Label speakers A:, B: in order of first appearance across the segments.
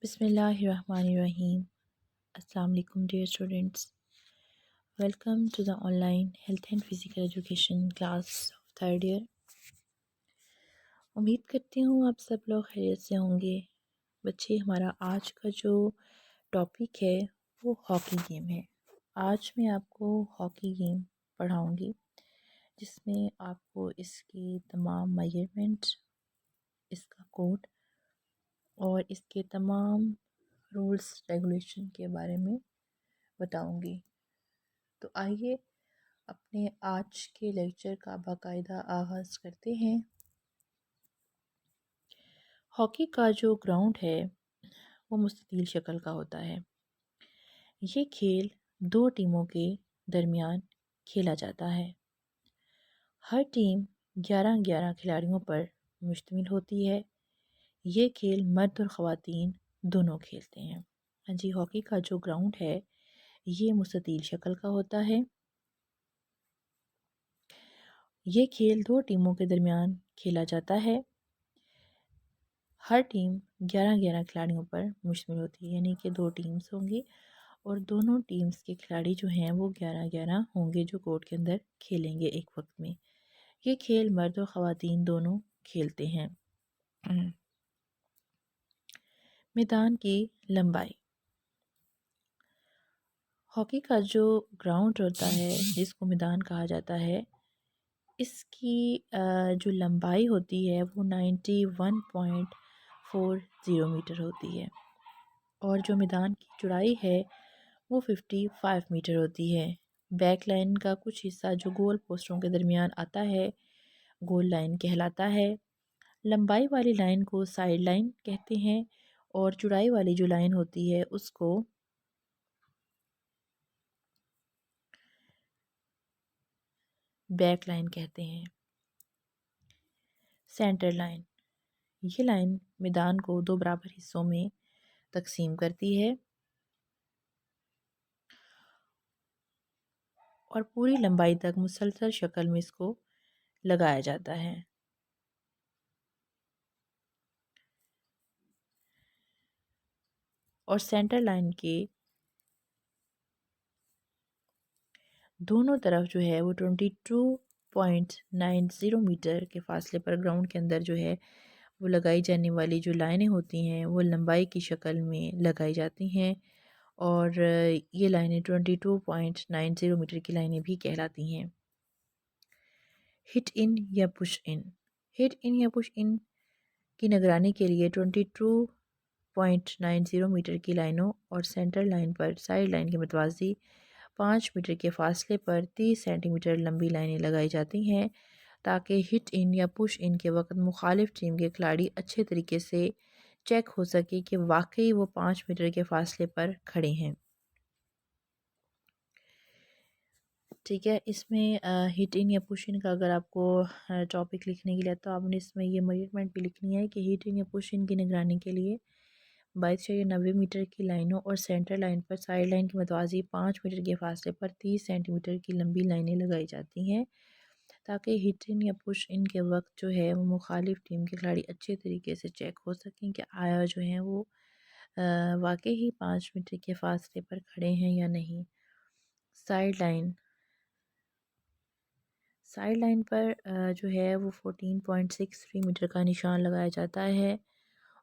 A: Bismillahirrahmanirrahim. Assalamu alaikum dear students. Welcome to the online health and physical education class of third year. उम्मीद करती हूँ आप सब लोग खैरियत से होंगे। बच्चे, हमारा आज का जो टॉपिक है वो हॉकी गेम है। आज मैं आपको हॉकी गेम पढ़ाऊँगी जिसमें आपको इसकी तमाम मेजरमेंट, इसका कोड और इसके तमाम रूल्स रेगुलेशन के बारे में बताऊँगी। तो आइए अपने आज के लेक्चर का बाकायदा आगाज़ करते हैं। हॉकी का जो ग्राउंड है वो मुस्ततील शक्ल का होता है। ये खेल दो टीमों के दरमियान खेला जाता है। हर टीम 11-11 खिलाड़ियों पर मुश्तमिल होती है। ये खेल मर्द और ख़वातीन दोनों खेलते हैं। हाँ जी, हॉकी का जो ग्राउंड है ये मुस्ततील शक्ल का होता है। ये खेल दो टीमों के दरमियान खेला जाता है। हर टीम 11-11 खिलाड़ियों पर मुश्तमिल होती है, यानी कि दो टीम्स होंगी और दोनों टीम्स के खिलाड़ी जो हैं वो 11-11 होंगे जो कोर्ट के अंदर खेलेंगे एक वक्त में। ये खेल मर्द और ख़वातीन दोनों खेलते हैं। मैदान की लंबाई। हॉकी का जो ग्राउंड होता है जिसको मैदान कहा जाता है, इसकी जो लंबाई होती है वो 91.40 मीटर होती है और जो मैदान की चौड़ाई है वो 55 मीटर होती है। बैक लाइन का कुछ हिस्सा जो गोल पोस्टों के दरमियान आता है गोल लाइन कहलाता है। लंबाई वाली लाइन को साइड लाइन कहते हैं और चौड़ाई वाली जो लाइन होती है उसको बैक लाइन कहते हैं। सेंटर लाइन, ये लाइन मैदान को दो बराबर हिस्सों में तकसीम करती है और पूरी लंबाई तक मुसलसल शक्ल में इसको लगाया जाता है। और सेंटर लाइन के दोनों तरफ जो है वो 22.90 मीटर के फासले पर ग्राउंड के अंदर जो है वो लगाई जाने वाली जो लाइनें होती हैं वो लंबाई की शक्ल में लगाई जाती हैं और ये लाइनें 22.90 मीटर की लाइनें भी कहलाती हैं। हिट इन या पुश इन। हिट इन या पुश इन की निगरानी के लिए 22.90 मीटर की लाइनों और सेंटर लाइन पर साइड लाइन के मतवाजी 5 मीटर के फासले पर 30 सेंटीमीटर लंबी लाइनें लगाई जाती हैं ताकि हिट इन या पुश इन के वक्त मुखालिफ टीम के खिलाड़ी अच्छे तरीके से चेक हो सके कि वाकई वो 5 मीटर के फासले पर खड़े हैं। ठीक है, इसमें हिट इन या पुश इन का अगर आपको टॉपिक लिखने के लिए तो आपने इसमें ये मेजरमेंट भी लिखनी है कि हिट इन या पुश इन की निगरानी के लिए 2290 मीटर की लाइनों और सेंटर लाइन पर साइड लाइन के मतवाजी 5 मीटर के फासले पर 30 सेंटीमीटर की लंबी लाइनें लगाई जाती हैं ताकि हिट इन या पुश इन के वक्त जो है वो मुखालिफ टीम के खिलाड़ी अच्छे तरीके से चेक हो सकें कि आया जो है वो वाकई ही 5 मीटर के फासले पर खड़े हैं या नहीं। साइड लाइन, साइड लाइन पर जो है वो 14.63 मीटर का निशान लगाया जाता है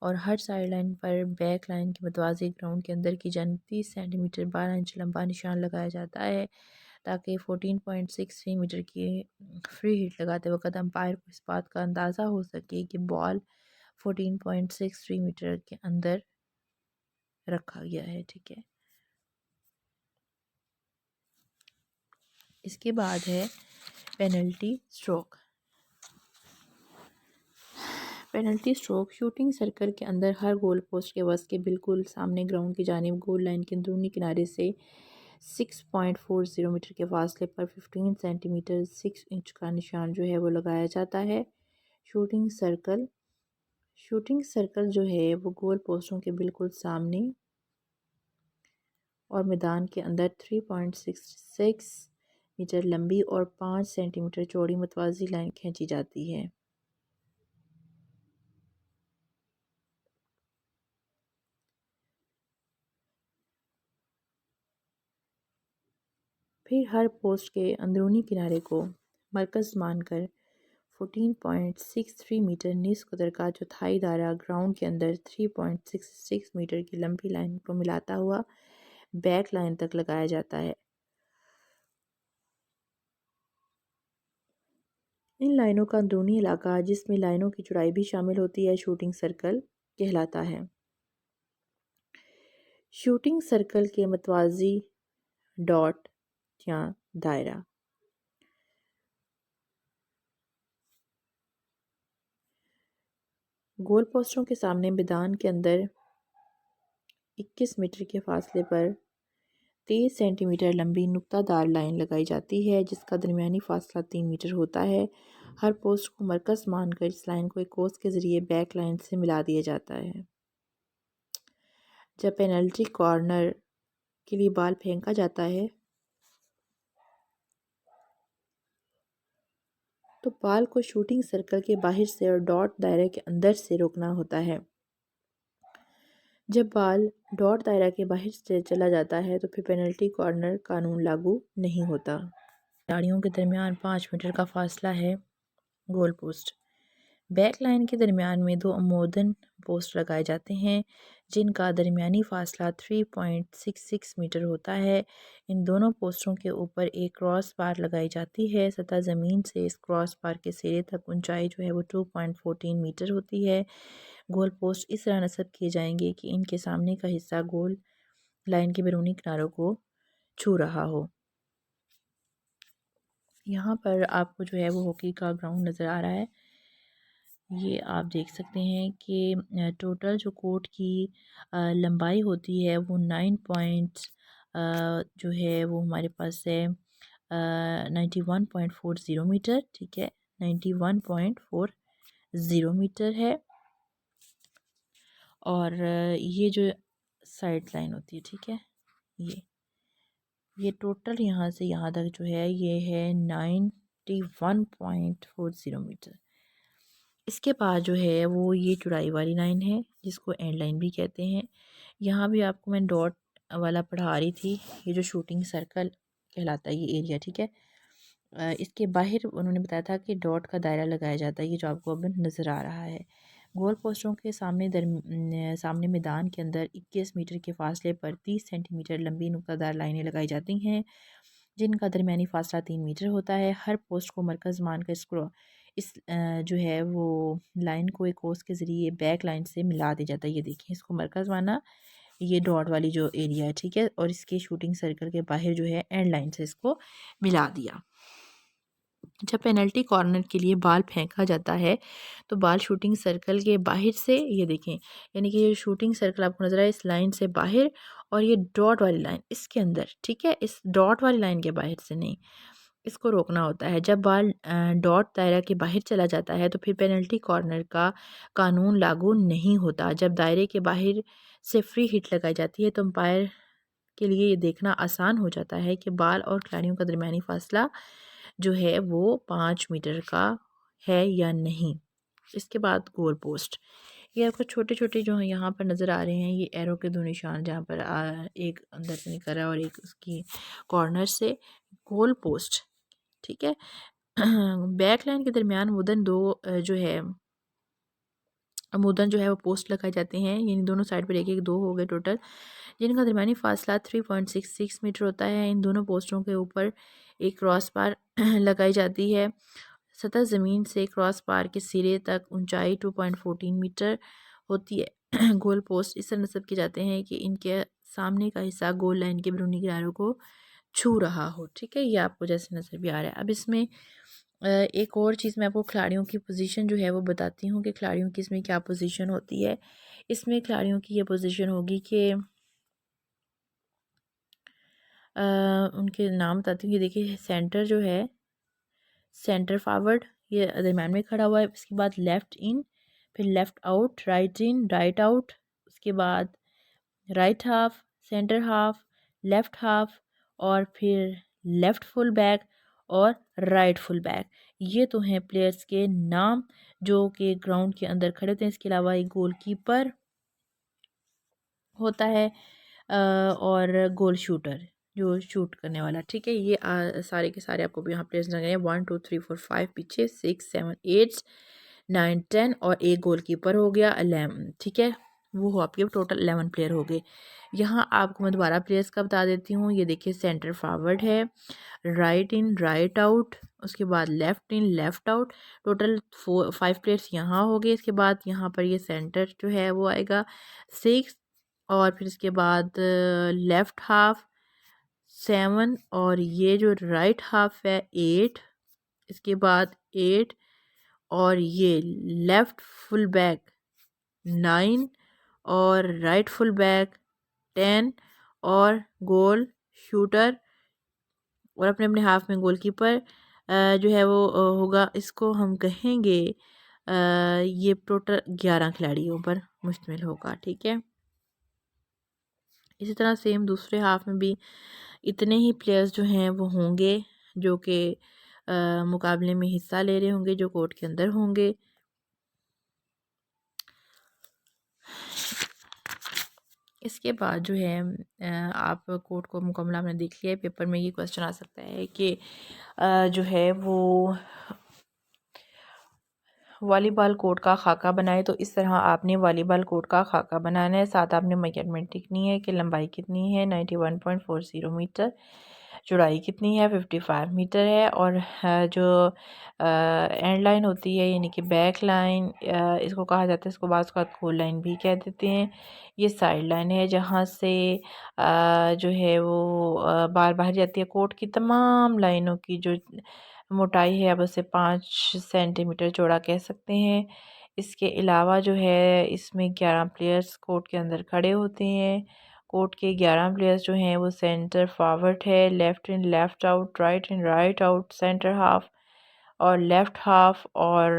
A: और हर साइड लाइन पर बैक लाइन के मतवाज़ी ग्राउंड के अंदर की जानिब 30 सेंटीमीटर 12 इंच लंबा निशान लगाया जाता है ताकि 14.63 मीटर की फ्री हिट लगाते वक्त अंपायर को इस बात का अंदाज़ा हो सके कि बॉल 14.63 मीटर के अंदर रखा गया है। ठीक है, इसके बाद है penalty stroke. Penalty stroke shooting circle के अंदर हर गोल पोस्ट के वस्त के बिल्कुल सामने ग्राउंड की जानिब गोल लाइन के अंदरूनी किनारे से 6.40 मीटर के फासले पर 15 सेंटीमीटर 6 इंच का निशान जो है वो लगाया जाता है। शूटिंग सर्कल, शूटिंग सर्कल जो है वो गोल पोस्टों के बिल्कुल सामने और मैदान के अंदर 3.66 मीटर लंबी और 5 सेंटीमीटर चौड़ी मतवाजी लाइन खींची जाती है। फिर हर पोस्ट के अंदरूनी किनारे को मरकज़ मानकर 14.63 मीटर निस कुतर का चौथाई दायरा ग्राउंड के अंदर 3.66 मीटर की लंबी लाइन को मिलाता हुआ बैक लाइन तक लगाया जाता है। इन लाइनों का अंदरूनी इलाका, जिसमें लाइनों की चौड़ाई भी शामिल होती है, शूटिंग सर्कल कहलाता है। शूटिंग सर्कल के मतवाज़ी डॉट या दायरा। गोल पोस्टों के सामने मैदान के अंदर 21 मीटर के फासले पर 23 सेंटीमीटर लंबी नुक्तादार लाइन लगाई जाती है, जिसका दरमियानी फासला 3 मीटर होता है। हर पोस्ट को मरकज़ मानकर इस लाइन को एक कोस के ज़रिए बैक लाइन से मिला दिया जाता है। जब पेनल्टी कॉर्नर के लिए बॉल फेंका जाता है तो बॉल को शूटिंग सर्कल के बाहर से और डॉट दायरे के अंदर से रोकना होता है। जब बॉल डॉट दायरा के बाहर से चला जाता है तो फिर पेनल्टी कॉर्नर कानून लागू नहीं होता। खिलाड़ियों के दरमियान 5 मीटर का फासला है। गोल पोस्ट बैक लाइन के दरमियान में 2 अमोदन पोस्ट लगाए जाते हैं, जिनका दरमियानी फासला 3.66 मीटर होता है। इन दोनों पोस्टों के ऊपर एक क्रॉस बार लगाई जाती है। सतह ज़मीन से इस क्रॉस बार के सिरे तक ऊंचाई जो है वो 2.14 मीटर होती है। गोल पोस्ट इस तरह नस्ब किए जाएंगे कि इनके सामने का हिस्सा गोल लाइन के बैरूनी किनारों को छू रहा हो। यहाँ पर आपको जो है वो हॉकी का ग्राउंड नज़र आ रहा है। ये आप देख सकते हैं कि टोटल जो कोर्ट की लंबाई होती है वो 9 पॉइंट जो है वो हमारे पास है 91.40 मीटर। ठीक है, 91.40 मीटर है। और ये जो साइड लाइन होती है, ठीक है, ये टोटल यहाँ से यहाँ तक जो है ये है 91.40 मीटर। इसके बाद जो है वो ये चौड़ाई वाली लाइन है, जिसको एंड लाइन भी कहते हैं। यहाँ भी आपको मैं डॉट वाला पढ़ा रही थी। ये जो शूटिंग सर्कल कहलाता है ये एरिया, ठीक है। इसके बाहर उन्होंने बताया था कि डॉट का दायरा लगाया जाता है, ये जो आपको अब नज़र आ रहा है। गोल पोस्टों के सामने मैदान के अंदर 21 मीटर के फासले पर 30 सेंटीमीटर लंबी नुक्तादार लाइनें लगाई जाती हैं, जिनका दरमियानी फासला 3 मीटर होता है। हर पोस्ट को मरकज़ मानकर जो है वो लाइन को एक कोस के ज़रिए बैक लाइन से मिला दिया जाता है। ये देखिए, इसको मरकज़ माना, ये डॉट वाली जो एरिया है, ठीक है, और इसके शूटिंग सर्कल के बाहर जो है एंड लाइन से इसको मिला दिया। जब पेनल्टी कॉर्नर के लिए बॉल फेंका जाता है तो बॉल शूटिंग सर्कल के बाहर से, ये देखें, यानी कि ये शूटिंग सर्कल आपको नजर आए इस लाइन से बाहर, और ये डॉट वाली लाइन इसके अंदर, ठीक है, इस डॉट वाली लाइन के बाहर से नहीं, इसको रोकना होता है। जब बॉल डॉट दायरा के बाहर चला जाता है तो फिर पेनल्टी कॉर्नर का कानून लागू नहीं होता। जब दायरे के बाहर से फ्री हिट लगाई जाती है तो अंपायर के लिए ये देखना आसान हो जाता है कि बॉल और खिलाड़ियों का दरमियानी फासला जो है वो 5 मीटर का है या नहीं। इसके बाद गोल पोस्ट, ये आपको छोटे छोटे जो हैं यहाँ पर नज़र आ रहे हैं, ये एरो के 2 निशान, जहाँ पर एक अंदर से निकल रहा है और एक उसकी कॉर्नर से। गोल पोस्ट, ठीक है। बैक लाइन के दरमियान अमूदन जो है वो पोस्ट लगाए जाते हैं, यानी दोनों साइड पर एक एक 2 हो गए टोटल, जिनका दरमियानी फासला 3.66 मीटर होता है। इन दोनों पोस्टों के ऊपर एक क्रॉस बार लगाई जाती है। सतह ज़मीन से क्रॉस बार के सिरे तक ऊंचाई 2.14 मीटर होती है। गोल पोस्ट इस तरह नस्ब किए जाते हैं कि इनके सामने का हिस्सा गोल लाइन के बैरूनी किनारों को छू रहा हो, ठीक है। ये आपको जैसे नज़र भी आ रहा है। अब इसमें एक और चीज़ मैं आपको खिलाड़ियों की पोजीशन जो है वो बताती हूँ कि खिलाड़ियों की इसमें क्या पोजीशन होती है। इसमें खिलाड़ियों की ये पोजीशन होगी कि उनके नाम बताती हूँ। ये देखिए, सेंटर जो है, सेंटर फॉरवर्ड, ये दरम्यान में खड़ा हुआ है। इसके बाद लेफ़्ट इन, फिर लेफ़्ट आउट, राइट इन, राइट आउट, उसके बाद right half, centre half, left half, और फिर लेफ़्ट फुल बैक और राइट फुल बैक। ये तो हैं प्लेयर्स के नाम जो कि ग्राउंड के अंदर खड़े होते हैं। इसके अलावा एक गोलकीपर होता है और गोल शूटर, जो शूट करने वाला, ठीक है। ये सारे के सारे आपको यहाँ प्लेयर्स लग रहे हैं, 1 2 3 4 5 पीछे, 6 7 8 9 10 और एक गोलकीपर हो गया 11, ठीक है। वो हो आपके टोटल 11 प्लेयर हो गए। यहाँ आपको मैं दोबारा प्लेयर्स का बता देती हूँ। ये देखिए सेंटर फॉरवर्ड है, राइट इन राइट आउट, उसके बाद लेफ़्ट इन लेफ़्ट आउट, टोटल 5 प्लेयर्स यहाँ हो गए। इसके बाद यहाँ पर ये सेंटर जो है वो आएगा 6, और फिर इसके बाद लेफ़्ट हाफ 7, और ये जो राइट हाफ है 8, इसके बाद 8, और ये लेफ़्ट फुल बैक 9, और राइट फुल बैक 10, और गोल शूटर, और अपने अपने हाफ में गोलकीपर जो है वो होगा। इसको हम कहेंगे ये टोटल 11 खिलाड़ियों पर मुश्तमिल होगा, ठीक है। इसी तरह सेम दूसरे हाफ में भी इतने ही प्लेयर्स जो हैं वो होंगे जो कि मुकाबले में हिस्सा ले रहे होंगे, जो कोर्ट के अंदर होंगे। इसके बाद जो है आप कोर्ट को मुकम्मल आपने देख लिया है। पेपर में ये क्वेश्चन आ सकता है कि जो है वो वॉलीबॉल कोर्ट का खाका बनाए। तो इस तरह आपने वॉलीबॉल कोर्ट का खाका बनाना है। साथ आपने मेजरमेंट लिखनी है कि लंबाई कितनी है 91.40 मीटर, चौड़ाई कितनी है 55 मीटर है, और जो एंड लाइन होती है यानी कि बैक लाइन इसको कहा जाता है, इसको बाज़ का गोल लाइन भी कह देते हैं। ये साइड लाइन है जहाँ से जो है वो बार बाहर जाती है। कोर्ट की तमाम लाइनों की जो मोटाई है आप उसे 5 सेंटीमीटर चौड़ा कह सकते हैं। इसके अलावा जो है इसमें 11 प्लेयर्स कोर्ट के अंदर खड़े होते हैं। कोर्ट के 11 प्लेयर्स जो हैं वो सेंटर फॉरवर्ड है, left in left out, right in right out, centre half और लेफ़्ट हाफ और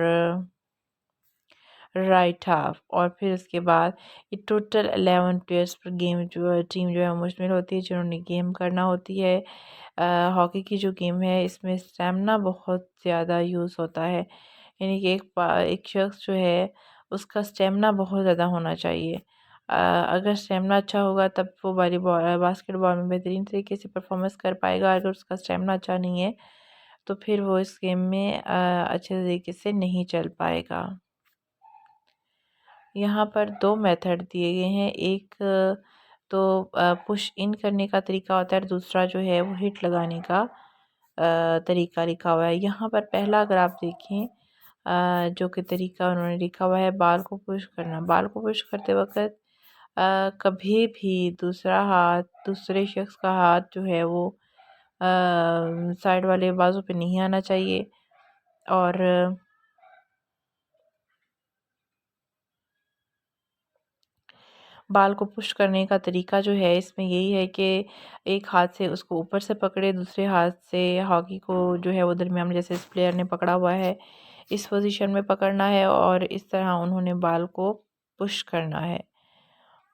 A: राइट हाफ, और फिर उसके बाद ये टोटल 11 प्लेयर्स पर गेम जो है टीम जो है मुश्तमिल होती है जिन्होंने गेम करना होती है। हॉकी की जो गेम है इसमें स्टेमिना बहुत ज़्यादा यूज़ होता है, यानी कि एक शख्स जो है उसका स्टेमिना बहुत ज़्यादा होना चाहिए। अगर स्टेमिना अच्छा होगा तब वो वॉलीबॉल बास्केटबॉल में बेहतरीन तरीके से परफॉर्मेंस कर पाएगा। अगर उसका स्टेमिना अच्छा नहीं है तो फिर वो इस गेम में अच्छे तरीके से नहीं चल पाएगा। यहाँ पर 2 मेथड दिए गए हैं। एक तो पुश इन करने का तरीका होता है, और दूसरा जो है वो हिट लगाने का तरीका लिखा हुआ है। यहाँ पर पहला अगर आप देखें जो कि तरीका उन्होंने लिखा हुआ है, बाल को पुश करना। बाल को पुश करते वक्त कभी भी दूसरा हाथ, दूसरे शख्स का हाथ जो है वो साइड वाले बाजू पे नहीं आना चाहिए। और बाल को पुश करने का तरीका जो है इसमें यही है कि एक हाथ से उसको ऊपर से पकड़े, दूसरे हाथ से हॉकी को जो है वो दरमियान में, जैसे इस प्लेयर ने पकड़ा हुआ है इस पोजीशन में पकड़ना है, और इस तरह उन्होंने बाल को पुश करना है।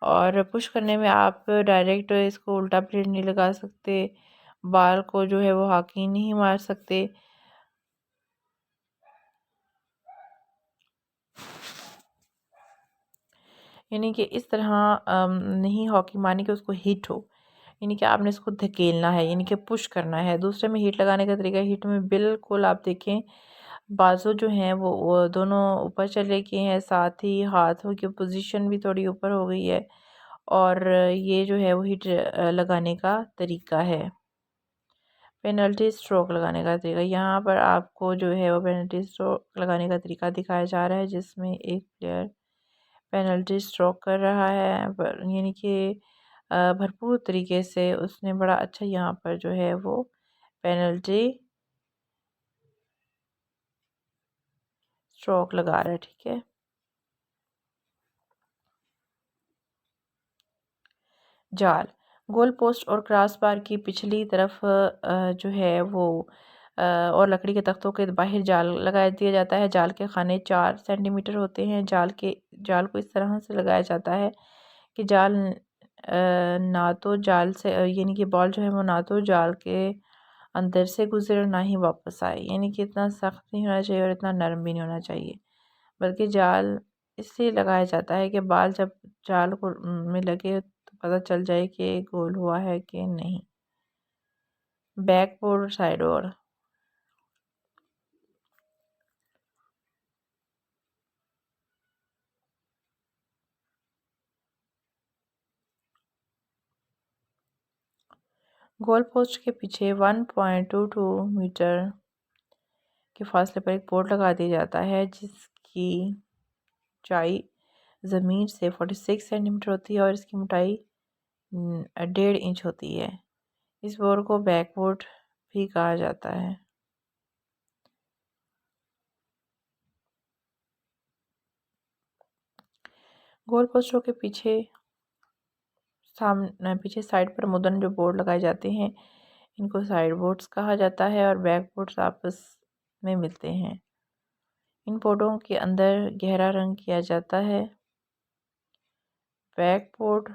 A: और पुश करने में आप डायरेक्ट इसको उल्टा प्लेट नहीं लगा सकते, बाल को जो है वो हॉकी नहीं मार सकते। यानी कि इस तरह नहीं हॉकी मारनी कि उसको हिट हो, यानी कि आपने इसको धकेलना है, यानी कि पुश करना है। दूसरे में हीट लगाने का तरीका, हीट में बिल्कुल आप देखें बाजू जो हैं वो दोनों ऊपर चले गए हैं, साथ ही हाथों की पोजीशन भी थोड़ी ऊपर हो गई है, और ये जो है वो हीट लगाने का तरीका है। पेनल्टी स्ट्रोक लगाने का तरीका, यहाँ पर आपको जो है वो पेनल्टी स्ट्रोक लगाने का तरीका दिखाया जा रहा है, जिसमें एक प्लेयर पेनल्टी स्ट्रोक कर रहा है, यानी कि भरपूर तरीके से उसने बड़ा अच्छा यहाँ पर जो है वो पेनल्टी स्ट्रोक लगा रहा है, ठीक है। जाल, गोल पोस्ट और क्रॉस बार की पिछली तरफ जो है वो और लकड़ी के तख्तों के बाहर जाल लगा दिया जाता है। जाल के खाने 4 सेंटीमीटर होते हैं। जाल को इस तरह से लगाया जाता है कि जाल ना तो जाल से यानी कि बॉल जो है वो ना तो जाल के अंदर से गुजरे और ना ही वापस आए, यानी कि इतना सख्त नहीं होना चाहिए और इतना नरम भी नहीं होना चाहिए, बल्कि जाल इसलिए लगाया जाता है कि बाल जब जाल को में लगे तो पता चल जाए कि गोल हुआ है कि नहीं। बैकबोर्ड साइड और गोल पोस्ट के पीछे 1.22 मीटर के फासले पर एक बोर्ड लगा दिया जाता है जिसकी ऊंचाई ज़मीन से 46 सेंटीमीटर होती है और इसकी मोटाई 1.5 इंच होती है। इस बोर्ड को बैकबोर्ड भी कहा जाता है। गोल पोस्टों के पीछे साइड पर मुद्रण जो बोर्ड लगाए जाते हैं इनको साइड बोर्ड्स कहा जाता है और बैक बोर्ड्स आपस में मिलते हैं। इन बोर्डों के अंदर गहरा रंग किया जाता है। बैक बोर्ड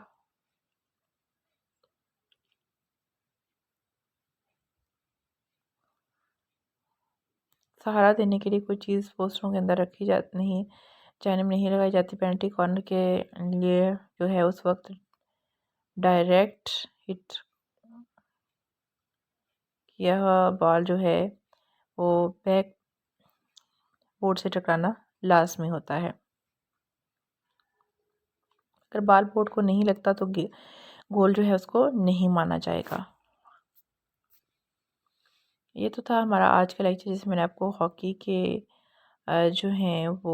A: सहारा देने के लिए कोई चीज़ पोस्टरों के अंदर रखी जाती नहीं, चाइने में नहीं लगाई जाती। पेनल्टी कॉर्नर के लिए जो है उस वक्त डायरेक्ट हिट किया हुआ बॉल जो है वो बैक बोर्ड से टकराना लाजमी होता है। अगर बॉल बोर्ड को नहीं लगता तो गोल जो है उसको नहीं माना जाएगा। ये तो था हमारा आज का लेक्चर जिसमें मैंने आपको हॉकी के जो हैं वो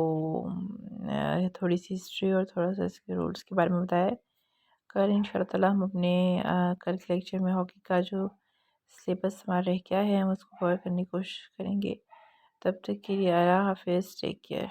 A: थोड़ी सी हिस्ट्री और थोड़ा सा इसके रूल्स के बारे में बताया। कल इंशाअल्लाह ताला हम अपने कल के लेक्चर में हॉकी का जो सिलेबस हमारा रह गया है हम उसको कवर करने की कोशिश करेंगे। तब तक के लिए अल्लाह हाफिज़, टेक केयर।